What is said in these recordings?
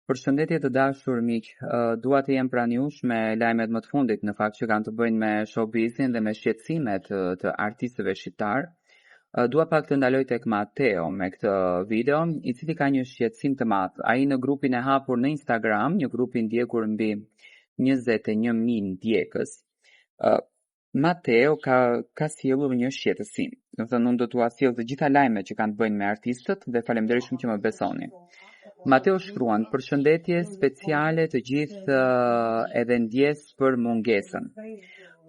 Përshëndetje të dashur miq, dua të jem pranë jush me lajmet më të fundit në fakt që kanë të bëjnë me showbizin dhe me shqetësimet të artistëve shqiptar. Dua pak të ndaloj tek Mateo me këtë video, i cili ka një shqetësim të madh. Ai në grupin e hapur në Instagram, një grup i ndjekur mbi 21.000 ndjekës, Mateo ka sjellur një shqetësim. Do të thënë, unë do t'ua sjell të gjitha lajmet që kanë të bëjnë me artistët dhe faleminderit shumë që më besoni. Mateo shkruan: përshëndetje speciale të gjithë edhe ndjes për mungesën.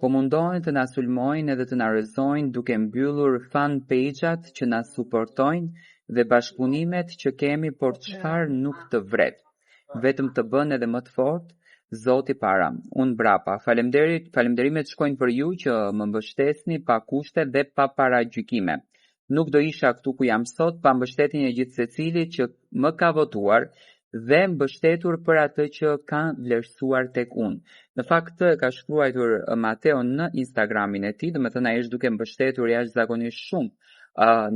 Po mundohen të na sulmojnë edhe të na rrezojnë duke mbyllur fan page-at që na suportojnë dhe bashkëpunimet që kemi, por çfarë nuk të vret. Vetëm të bën edhe më të fortë, Zoti para. Unë brapa. Falënderimet shkojnë për ju që më mbështesni pa kushte dhe pa paragjykime. Nuk do isha këtu ku jam sot pa mbështetjen e gjithë secilit që më ka votuar dhe mbështetur për atë që ka vlerësuar tek unë. Në fakt këtë ka shkruar Mateo në Instagramin e tij, domethënë ai është duke mbështetur jashtëzakonisht shumë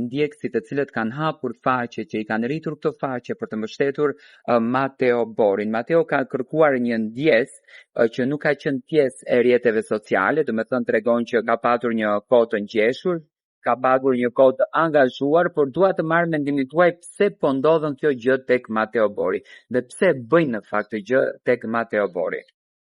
ndjekësit të cilët kanë hapur faqe, që i kanë rritur këto faqe për të mbështetur Mateo Borin. Mateo ka kërkuar një ndjes që nuk ka qenë pjesë e rrjeteve sociale, domethënë tregon që ka patur një kohë të ngjeshur, ka pagur një kohë të angazhuar, por dua të marr mendimin tuaj pse po ndodhen kjo gjë tek Mateo Bori dhe pse bëjnë në fakt të gjë tek Mateo Bori.